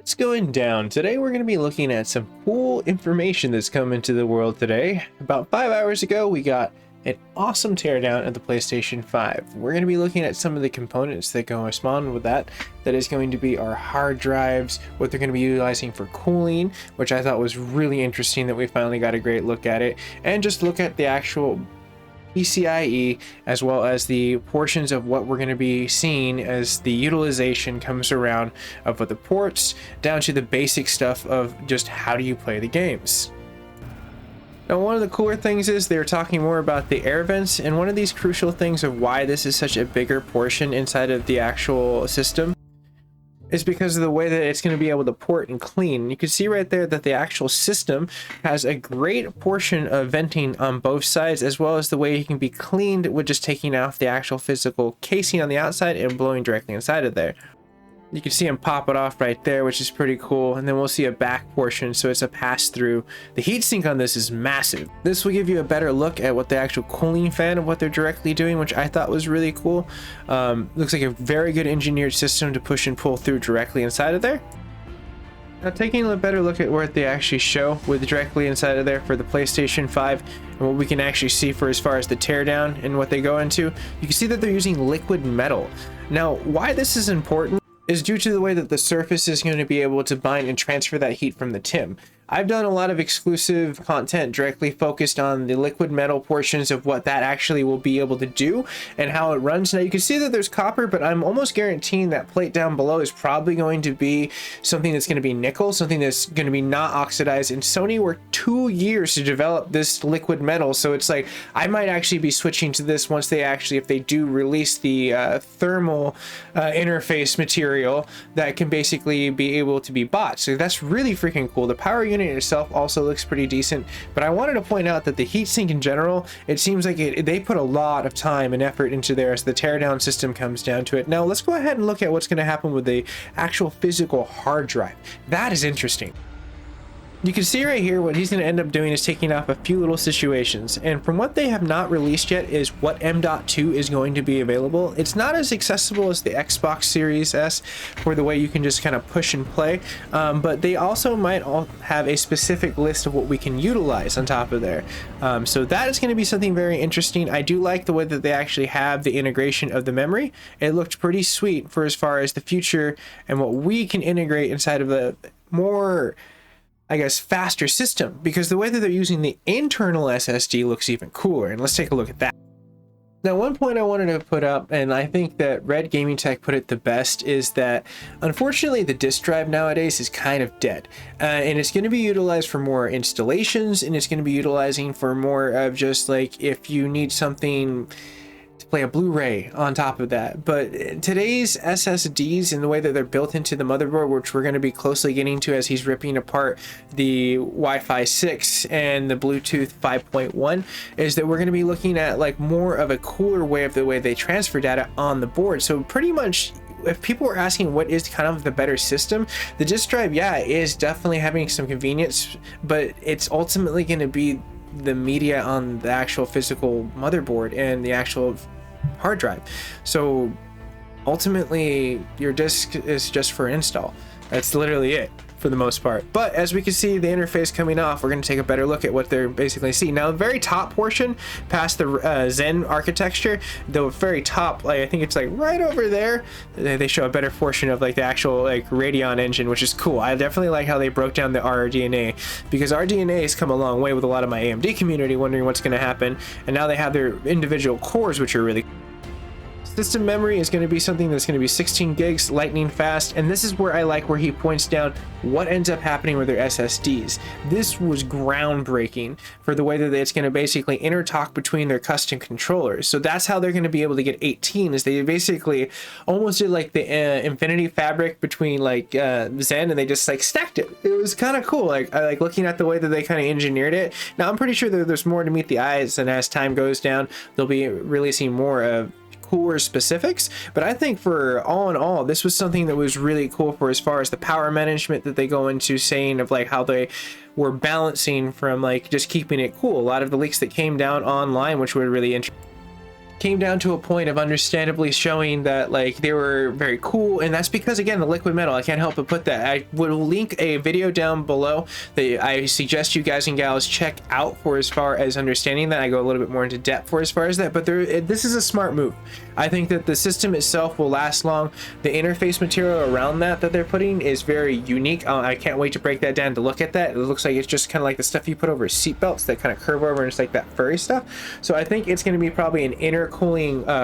What's going down? Today we're going to be looking at some cool information that's come into the world today. About 5 hours ago we got an awesome teardown of the PlayStation 5. We're going to be looking at some of the components that correspond with that. That is going to be our hard drives, what they're going to be utilizing for cooling, which I thought was really interesting that we finally got a great look at it, and just look at the actual PCIe, as well as the portions of what we're going to be seeing as the utilization comes around of the ports, down to the basic stuff of just how do you play the games. Now, one of the cooler things is they're talking more about the air vents, and one of these crucial things of why this is such a bigger portion inside of the actual system is because of the way that it's going to be able to port and clean. You can see right there that the actual system has a great portion of venting on both sides, as well as the way it can be cleaned with just taking off the actual physical casing on the outside and blowing directly inside of there. You can see them pop it off right there, which is pretty cool. And then we'll see a back portion, so it's a pass through. The heatsink on this is massive. This will give you a better look at what the actual cooling fan of what they're directly doing, which I thought was really cool. Looks like a very good engineered system to push and pull through directly inside of there. Now, taking a better look at what they actually show with directly inside of there for the PlayStation 5 and what we can actually see for as far as the teardown and what they go into, you can see that they're using liquid metal. Now, why this is important is due to the way that the surface is going to be able to bind and transfer that heat from the TIM. I've done a lot of exclusive content directly focused on the liquid metal portions of what that actually will be able to do and how it runs. Now you can see that there's copper, but I'm almost guaranteeing that plate down below is probably going to be something that's going to be nickel, something that's going to be not oxidized. And Sony worked 2 years to develop this liquid metal, so it's like I might actually be switching to this once they actually, if they do release the thermal interface material that can basically be able to be bought. So that's really freaking cool. The power unit itself also looks pretty decent, but I wanted to point out that the heatsink in general, it seems like they put a lot of time and effort into there as the teardown system comes down to it. Now let's go ahead and look at what's going to happen with the actual physical hard drive. That is interesting. You can see right here what he's going to end up doing is taking off a few little situations, and from what they have not released yet is what M.2 is going to be available. It's not as accessible as the Xbox Series S for the way you can just kind of push and play, but they also might all have a specific list of what we can utilize on top of there. So that is going to be something very interesting. I do like the way that they actually have the integration of the memory. It looked pretty sweet for as far as the future and what we can integrate inside of the more, I guess, faster system, because the way that they're using the internal SSD looks even cooler. And let's take a look at that. Now, one point I wanted to put up, and I think that Red Gaming Tech put it the best, is that unfortunately the disk drive nowadays is kind of dead, and it's going to be utilized for more installations, and it's going to be utilizing for more of just like if you need something to play a Blu-ray on top of that. But today's SSDs and the way that they're built into the motherboard, which we're going to be closely getting to as he's ripping apart the Wi-Fi 6 and the Bluetooth 5.1, is that we're going to be looking at like more of a cooler way of the way they transfer data on the board. So pretty much, if people are asking what is kind of the better system, the disk drive, yeah, is definitely having some convenience, but it's ultimately going to be the media on the actual physical motherboard and the actual hard drive. So ultimately your disk is just for install. That's literally it for the most part. But as we can see the interface coming off, we're going to take a better look at what they're basically seeing. Now the very top portion past the Zen architecture, the very top, like I think it's like right over there, they show a better portion of like the actual like Radeon engine, which is cool. I definitely like how they broke down the RDNA, because RDNA has come a long way with a lot of my AMD community wondering what's going to happen, and now they have their individual cores, which are really system memory is going to be something that's going to be 16 gigs, lightning fast, and this is where I like where he points down what ends up happening with their SSDs. This was groundbreaking for the way that it's going to basically intertalk between their custom controllers. So that's how they're going to be able to get 18, is they basically almost did like the Infinity Fabric between like Zen, and they just like stacked it. It was kind of cool. Like I like looking at the way that they kind of engineered it. Now I'm pretty sure that there's more to meet the eyes, and as time goes down, they'll be releasing more of cooler specifics, but I think for all in all, this was something that was really cool for as far as the power management that they go into, saying of like how they were balancing from like just keeping it cool. A lot of the leaks that came down online, which were really interesting, came down to a point of understandably showing that like they were very cool, and that's because again the liquid metal, I can't help but put that. I will link a video down below that I suggest you guys and gals check out for as far as understanding that. I go a little bit more into depth for as far as that, but this is a smart move. I think that the system itself will last long. The interface material around that they're putting is very unique. I can't wait to break that down to look at that. It looks like it's just kind of like the stuff you put over seat belts that kind of curve over, and it's like that furry stuff. So I think it's going to be probably an intercooling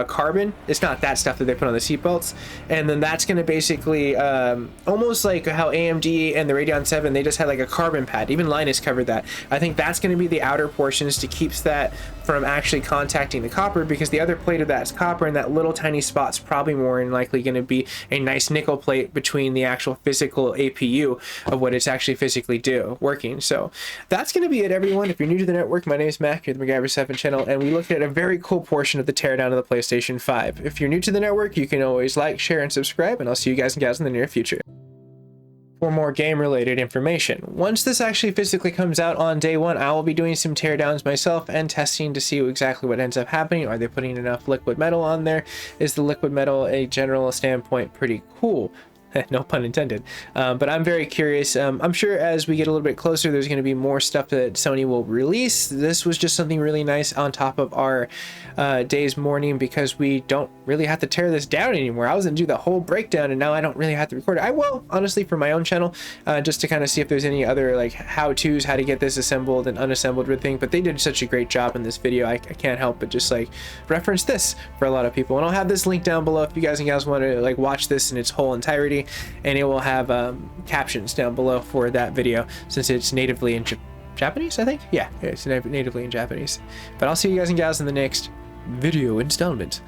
carbon. It's not that stuff that they put on the seat belts, and then that's going to basically almost like how AMD and the Radeon 7, they just had like a carbon pad. Even Linus covered that. I think that's going to be the outer portions to keeps that from actually contacting the copper, because the other plate of that is copper, and that little tiny spot's probably more than likely going to be a nice nickel plate between the actual physical APU of what it's actually physically working. So that's going to be it, everyone. If you're new to the network, my name is Mac, you're the MacGyver7 channel, and we looked at a very cool portion of the teardown of the PlayStation 5. If you're new to the network, you can always like, share, and subscribe, and I'll see you guys and gals in the near future for more game-related information. Once this actually physically comes out on day one, I will be doing some teardowns myself and testing to see exactly what ends up happening. Are they putting enough liquid metal on there? Is the liquid metal, a general standpoint, pretty cool? No pun intended. But I'm very curious. I'm sure as we get a little bit closer, there's going to be more stuff that Sony will release. This was just something really nice on top of our day's morning, because we don't really have to tear this down anymore. I was going to do the whole breakdown, and now I don't really have to record it. I will, honestly, for my own channel, just to kind of see if there's any other like how-tos, how to get this assembled and unassembled with thing. But they did such a great job in this video. I can't help but just like reference this for a lot of people. And I'll have this link down below if you guys and gals want to like watch this in its whole entirety. And it will have captions down below for that video, since it's natively in Japanese, I think. Yeah, it's natively in Japanese. But I'll see you guys and gals in the next video installment.